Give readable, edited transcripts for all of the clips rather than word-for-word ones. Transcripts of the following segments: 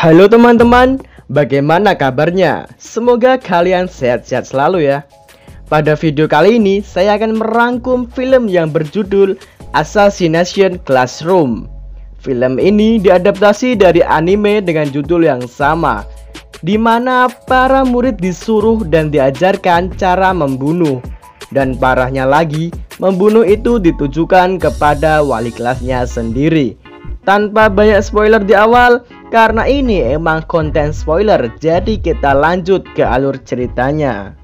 Halo teman-teman, bagaimana kabarnya? Semoga kalian sehat-sehat selalu ya. Pada video kali ini, saya akan merangkum film yang berjudul Assassination Classroom. Film ini diadaptasi dari anime dengan judul yang sama, di mana para murid disuruh dan diajarkan cara membunuh. Dan parahnya lagi, membunuh itu ditujukan kepada wali kelasnya sendiri. Tanpa banyak spoiler di awal, karena ini emang konten spoiler, jadi kita lanjut ke alur ceritanya.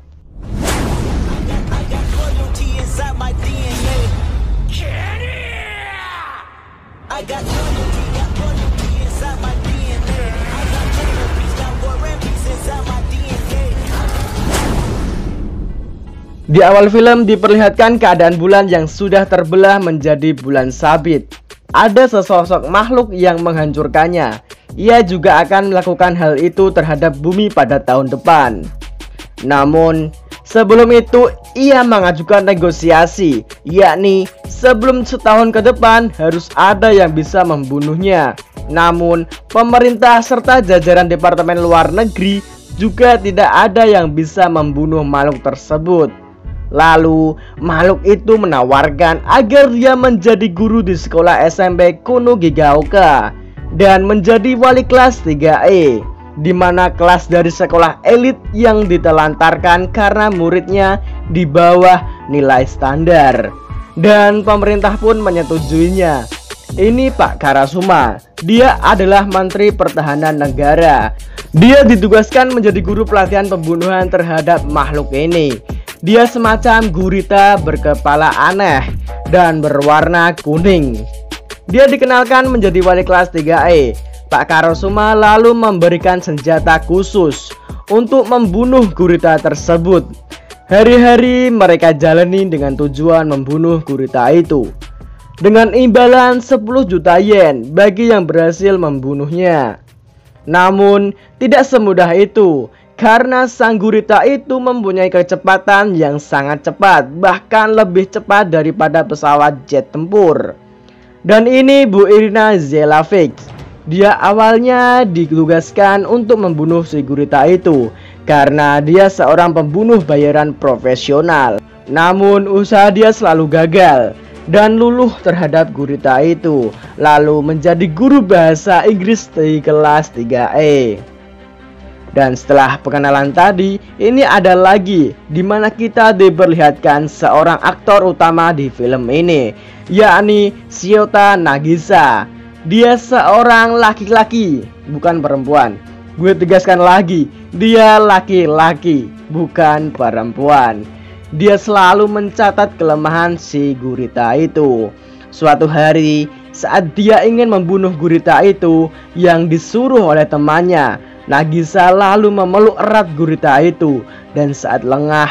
Di awal film diperlihatkan keadaan bulan yang sudah terbelah menjadi bulan sabit. Ada sesosok makhluk yang menghancurkannya. Ia juga akan melakukan hal itu terhadap bumi pada tahun depan. Namun, sebelum itu ia mengajukan negosiasi, yakni sebelum setahun ke depan harus ada yang bisa membunuhnya. Namun, pemerintah serta jajaran Departemen Luar Negeri juga tidak ada yang bisa membunuh makhluk tersebut. Lalu makhluk itu menawarkan agar dia menjadi guru di sekolah SMP Kuno Gigaoka dan menjadi wali kelas 3E, di mana kelas dari sekolah elit yang ditelantarkan karena muridnya di bawah nilai standar. Dan pemerintah pun menyetujuinya. Ini Pak Karasuma, dia adalah Menteri Pertahanan Negara. Dia ditugaskan menjadi guru pelatihan pembunuhan terhadap makhluk ini. Dia semacam gurita berkepala aneh dan berwarna kuning. Dia dikenalkan menjadi wali kelas 3E. Pak Karasuma lalu memberikan senjata khusus untuk membunuh gurita tersebut. Hari-hari mereka jalani dengan tujuan membunuh gurita itu, dengan imbalan 10 juta yen bagi yang berhasil membunuhnya. Namun tidak semudah itu, karena sang gurita itu mempunyai kecepatan yang sangat cepat, bahkan lebih cepat daripada pesawat jet tempur. Dan ini Bu Irina Zelavic. Dia awalnya ditugaskan untuk membunuh si gurita itu karena dia seorang pembunuh bayaran profesional. Namun usaha dia selalu gagal dan luluh terhadap gurita itu, lalu menjadi guru bahasa Inggris di kelas 3E. Dan setelah pengenalan tadi, ini ada lagi di mana kita diperlihatkan seorang aktor utama di film ini, yakni Shiota Nagisa. Dia seorang laki-laki, bukan perempuan. Gue tegaskan lagi, dia laki-laki, bukan perempuan. Dia selalu mencatat kelemahan si gurita itu. Suatu hari, saat dia ingin membunuh gurita itu yang disuruh oleh temannya, Nagisa lalu memeluk erat gurita itu, dan saat lengah,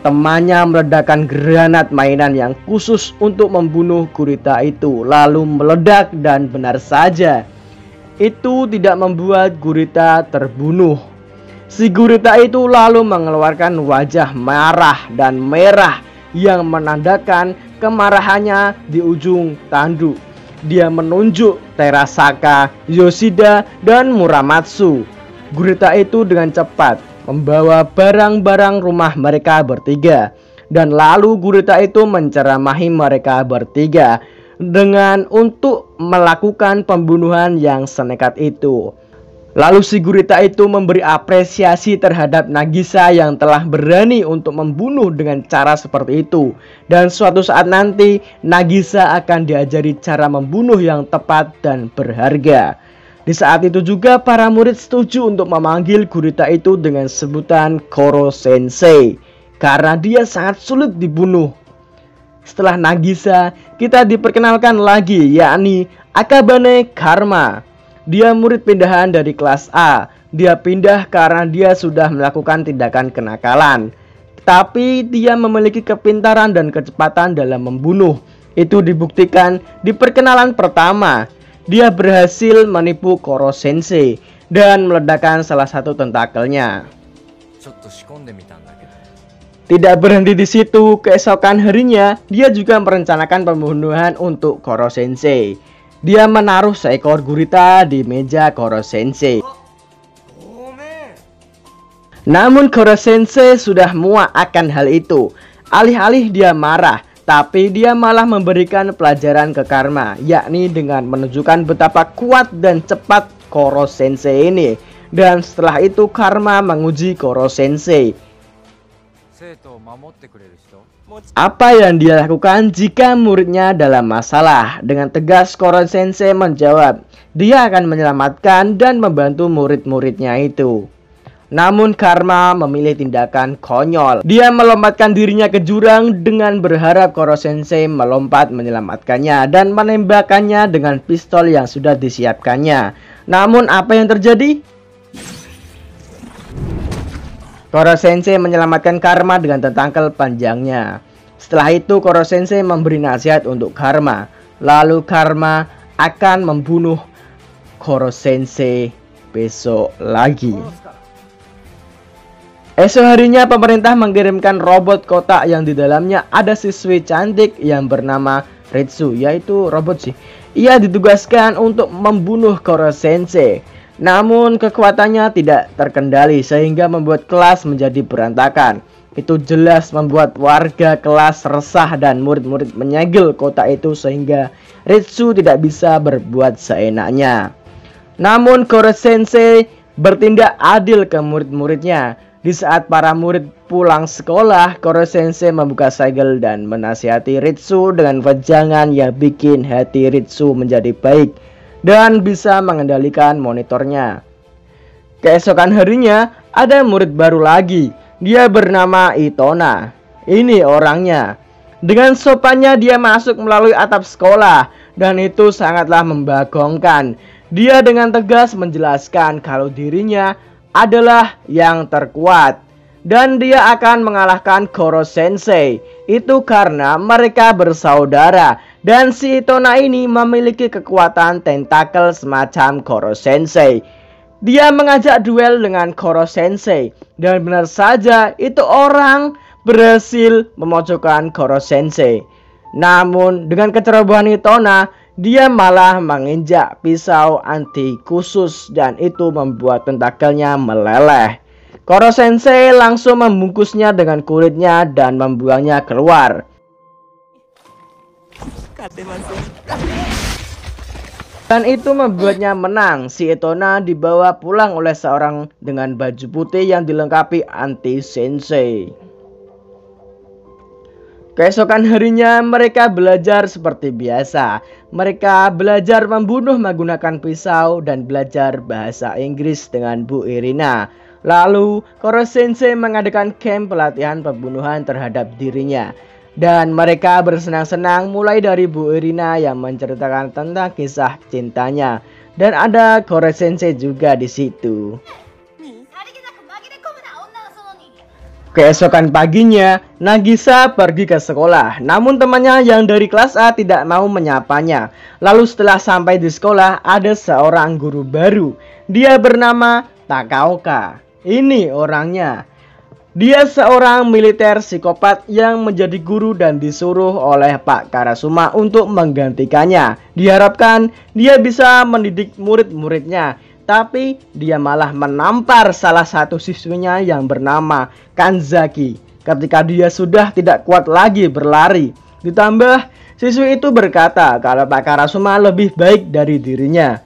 temannya meledakkan granat mainan yang khusus untuk membunuh gurita itu, lalu meledak dan benar saja, itu tidak membuat gurita terbunuh. Si gurita itu lalu mengeluarkan wajah marah dan merah yang menandakan kemarahannya di ujung tanduk. Dia menunjuk Terasaka, Yoshida, dan Muramatsu. Gurita itu dengan cepat membawa barang-barang rumah mereka bertiga, dan lalu gurita itu menceramahi mereka bertiga dengan untuk melakukan pembunuhan yang senekat itu. Lalu si gurita itu memberi apresiasi terhadap Nagisa yang telah berani untuk membunuh dengan cara seperti itu. Dan suatu saat nanti Nagisa akan diajari cara membunuh yang tepat dan berharga. Di saat itu juga para murid setuju untuk memanggil gurita itu dengan sebutan Koro Sensei, karena dia sangat sulit dibunuh. Setelah Nagisa, kita diperkenalkan lagi, yakni Akabane Karma. Dia murid pindahan dari kelas A. Dia pindah karena dia sudah melakukan tindakan kenakalan, tapi dia memiliki kepintaran dan kecepatan dalam membunuh. Itu dibuktikan di perkenalan pertama. Dia berhasil menipu Koro Sensei dan meledakkan salah satu tentakelnya. Tidak berhenti di situ, keesokan harinya dia juga merencanakan pembunuhan untuk Koro Sensei. Dia menaruh seekor gurita di meja Koro Sensei. Namun Koro Sensei sudah muak akan hal itu. Alih-alih dia marah, tapi dia malah memberikan pelajaran ke Karma, yakni dengan menunjukkan betapa kuat dan cepat Koro Sensei ini. Dan setelah itu Karma menguji Koro Sensei. Apa yang dia lakukan jika muridnya dalam masalah? Dengan tegas Koro Sensei menjawab, dia akan menyelamatkan dan membantu murid-muridnya itu. Namun Karma memilih tindakan konyol. Dia melompatkan dirinya ke jurang dengan berharap Koro Sensei melompat menyelamatkannya dan menembakkannya dengan pistol yang sudah disiapkannya. Namun apa yang terjadi? Koro Sensei menyelamatkan Karma dengan tetangkel panjangnya. Setelah itu Koro Sensei memberi nasihat untuk Karma. Lalu Karma akan membunuh Koro Sensei besok lagi. Esok harinya pemerintah mengirimkan robot kotak yang di dalamnya ada siswi cantik yang bernama Ritsu, yaitu robot sih. Ia ditugaskan untuk membunuh Koro Sensei. Namun kekuatannya tidak terkendali sehingga membuat kelas menjadi berantakan. Itu jelas membuat warga kelas resah dan murid-murid menyegel kotak itu sehingga Ritsu tidak bisa berbuat seenaknya. Namun Koro Sensei bertindak adil ke murid-muridnya. Di saat para murid pulang sekolah, Koro Sensei membuka segel dan menasihati Ritsu dengan wejangan yang bikin hati Ritsu menjadi baik dan bisa mengendalikan monitornya. Keesokan harinya ada murid baru lagi. Dia bernama Itona. Ini orangnya. Dengan sopannya dia masuk melalui atap sekolah dan itu sangatlah membagongkan. Dia dengan tegas menjelaskan kalau dirinya adalah yang terkuat dan dia akan mengalahkan Koro Sensei. Itu karena mereka bersaudara dan si Itona ini memiliki kekuatan tentakel semacam Koro Sensei. Dia mengajak duel dengan Koro Sensei dan benar saja itu orang berhasil memojokkan Koro Sensei. Namun dengan kecerobohan Itona, dia malah menginjak pisau anti khusus dan itu membuat tentakelnya meleleh. Koro Sensei langsung membungkusnya dengan kulitnya dan membuangnya keluar. Dan itu membuatnya menang. Si Itona dibawa pulang oleh seorang dengan baju putih yang dilengkapi anti sensei. Keesokan harinya mereka belajar seperti biasa. Mereka belajar membunuh menggunakan pisau dan belajar bahasa Inggris dengan Bu Irina. Lalu Koro Sensei mengadakan camp pelatihan pembunuhan terhadap dirinya. Dan mereka bersenang-senang mulai dari Bu Irina yang menceritakan tentang kisah cintanya. Dan ada Koro Sensei juga di situ. Keesokan paginya, Nagisa pergi ke sekolah. Namun temannya yang dari kelas A tidak mau menyapanya. Lalu setelah sampai di sekolah, ada seorang guru baru. Dia bernama Takaoka. Ini orangnya. Dia seorang militer psikopat yang menjadi guru dan disuruh oleh Pak Karasuma untuk menggantikannya. Diharapkan dia bisa mendidik murid-muridnya. Tapi dia malah menampar salah satu siswinya yang bernama Kanzaki ketika dia sudah tidak kuat lagi berlari. Ditambah siswi itu berkata kalau Pak Karasuma lebih baik dari dirinya.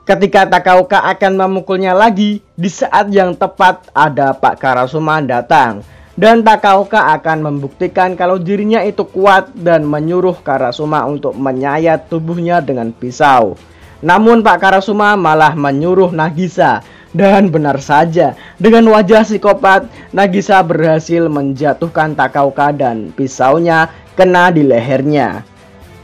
Ketika Takaoka akan memukulnya lagi, di saat yang tepat ada Pak Karasuma datang. Dan Takaoka akan membuktikan kalau dirinya itu kuat dan menyuruh Karasuma untuk menyayat tubuhnya dengan pisau. Namun Pak Karasuma malah menyuruh Nagisa. Dan benar saja, dengan wajah psikopat, Nagisa berhasil menjatuhkan Takaoka dan pisaunya kena di lehernya.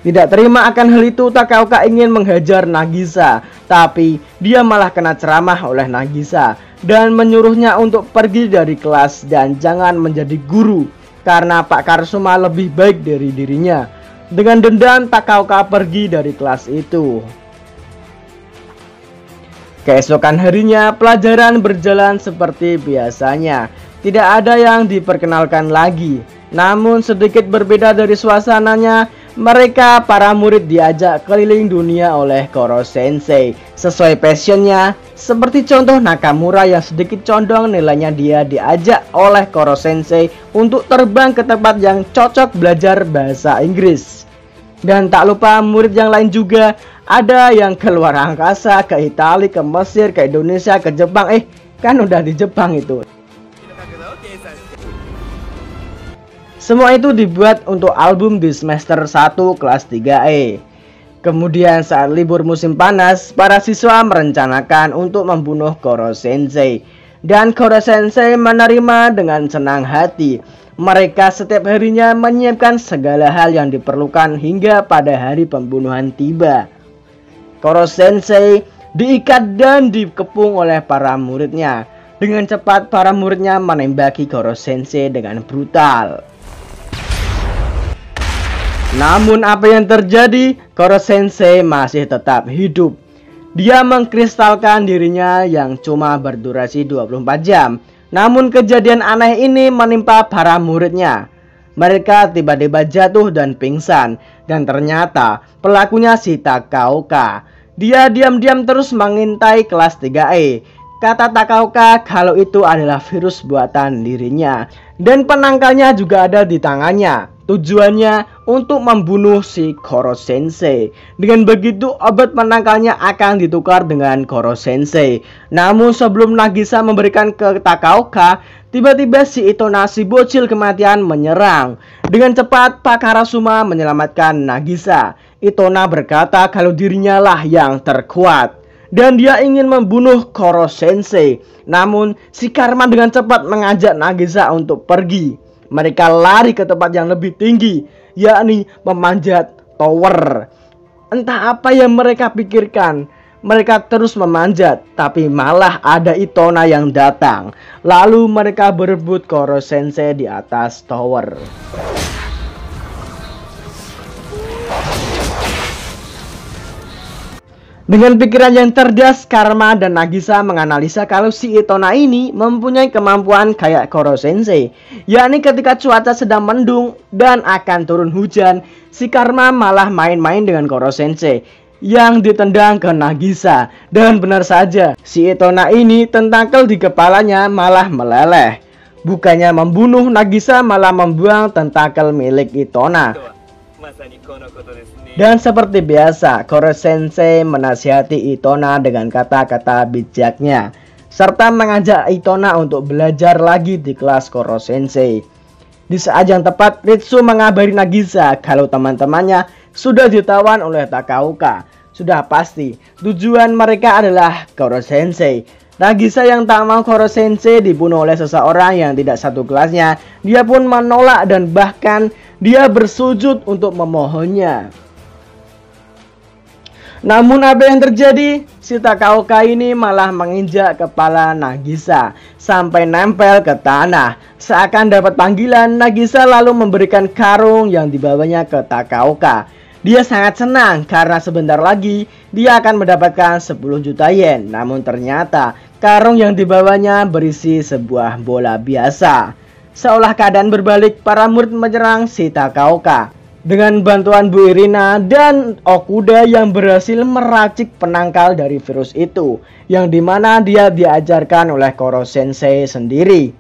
Tidak terima akan hal itu, Takaoka ingin menghajar Nagisa, tapi dia malah kena ceramah oleh Nagisa dan menyuruhnya untuk pergi dari kelas dan jangan menjadi guru karena Pak Karasuma lebih baik dari dirinya. Dengan dendam, Takaoka pergi dari kelas itu. Keesokan harinya, pelajaran berjalan seperti biasanya. Tidak ada yang diperkenalkan lagi. Namun sedikit berbeda dari suasananya, Mereka para murid diajak keliling dunia oleh Koro Sensei sesuai passionnya. Seperti contoh Nakamura yang sedikit condong, nilainya dia diajak oleh Koro Sensei untuk terbang ke tempat yang cocok belajar bahasa Inggris. Dan tak lupa murid yang lain juga, ada yang keluar angkasa, ke Italia, ke Mesir, ke Indonesia, ke Jepang. Kan udah di Jepang itu. Semua itu dibuat untuk album di semester 1 kelas 3E. Kemudian saat libur musim panas, para siswa merencanakan untuk membunuh Koro Sensei. Dan Koro Sensei menerima dengan senang hati. Mereka setiap harinya menyiapkan segala hal yang diperlukan hingga pada hari pembunuhan tiba. Koro Sensei diikat dan dikepung oleh para muridnya. Dengan cepat para muridnya menembaki Koro Sensei dengan brutal. Namun apa yang terjadi? Koro Sensei masih tetap hidup. Dia mengkristalkan dirinya yang cuma berdurasi 24 jam. Namun kejadian aneh ini menimpa para muridnya. Mereka tiba-tiba jatuh dan pingsan. Dan ternyata pelakunya si Takaoka. Dia diam-diam terus mengintai kelas 3E. Kata Takaoka kalau itu adalah virus buatan dirinya. Dan penangkalnya juga ada di tangannya. Tujuannya untuk membunuh si Koro Sensei. Dengan begitu obat penangkalnya akan ditukar dengan Koro Sensei. Namun sebelum Nagisa memberikan ke Takaoka, tiba-tiba si Itona, si bocil kematian, menyerang. Dengan cepat Pak Karasuma menyelamatkan Nagisa. Itona berkata kalau dirinya lah yang terkuat dan dia ingin membunuh Koro Sensei. Namun si Karma dengan cepat mengajak Nagisa untuk pergi. Mereka lari ke tempat yang lebih tinggi, yakni memanjat tower. Entah apa yang mereka pikirkan. Mereka terus memanjat, tapi malah ada Itona yang datang. Lalu mereka berebut Koro Sensei di atas tower. Dengan pikiran yang cerdas, Karma dan Nagisa menganalisa kalau si Itona ini mempunyai kemampuan kayak Koro Sensei, yakni ketika cuaca sedang mendung dan akan turun hujan, si Karma malah main-main dengan Koro Sensei yang ditendang ke Nagisa. Dan benar saja, si Itona ini tentakel di kepalanya malah meleleh. Bukannya membunuh Nagisa, malah membuang tentakel milik Itona. Dan seperti biasa, Koro Sensei menasihati Itona dengan kata-kata bijaknya, serta mengajak Itona untuk belajar lagi di kelas Koro Sensei. Di saat yang tepat, Ritsu mengabari Nagisa kalau teman-temannya sudah ditawan oleh Takaoka. Sudah pasti, tujuan mereka adalah Koro Sensei. Nagisa yang tak mau Koro Sensei dibunuh oleh seseorang yang tidak satu kelasnya, dia pun menolak dan bahkan dia bersujud untuk memohonnya. Namun apa yang terjadi? Si Takaoka ini malah menginjak kepala Nagisa sampai nempel ke tanah. Seakan dapat panggilan, Nagisa lalu memberikan karung yang dibawanya ke Takaoka. Dia sangat senang karena sebentar lagi dia akan mendapatkan 10 juta yen. Namun ternyata karung yang dibawanya berisi sebuah bola biasa. Seolah keadaan berbalik, para murid menyerang si Takaoka. Dengan bantuan Bu Irina dan Okuda yang berhasil meracik penangkal dari virus itu, yang dimana dia diajarkan oleh Koro Sensei sendiri.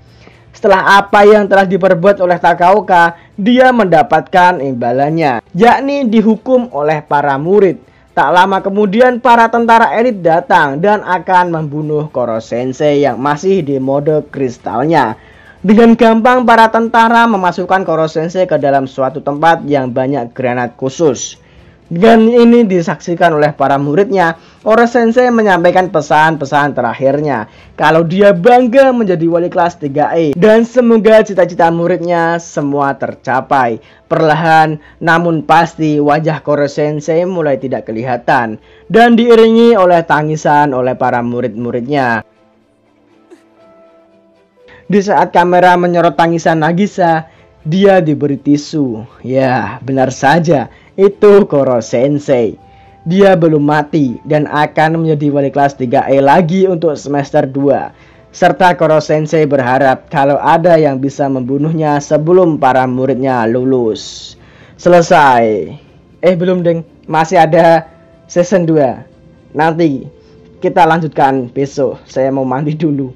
Setelah apa yang telah diperbuat oleh Takaoka, dia mendapatkan imbalannya, yakni dihukum oleh para murid. Tak lama kemudian para tentara elit datang dan akan membunuh Koro Sensei yang masih di mode kristalnya. Dengan gampang para tentara memasukkan Koro Sensei ke dalam suatu tempat yang banyak granat khusus. Dengan ini disaksikan oleh para muridnya, Koro Sensei menyampaikan pesan-pesan terakhirnya kalau dia bangga menjadi wali kelas 3E dan semoga cita-cita muridnya semua tercapai. Perlahan namun pasti wajah Koro Sensei mulai tidak kelihatan dan diiringi oleh tangisan oleh para murid-muridnya. Di saat kamera menyorot tangisan Nagisa, dia diberi tisu. Ya, benar saja, itu Koro Sensei. Dia belum mati dan akan menjadi wali kelas 3E lagi untuk semester 2. Serta Koro Sensei berharap kalau ada yang bisa membunuhnya sebelum para muridnya lulus. Selesai. Belum deng, masih ada season 2. Nanti kita lanjutkan besok. Saya mau mandi dulu.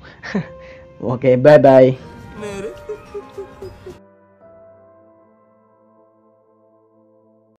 Oke, bye bye.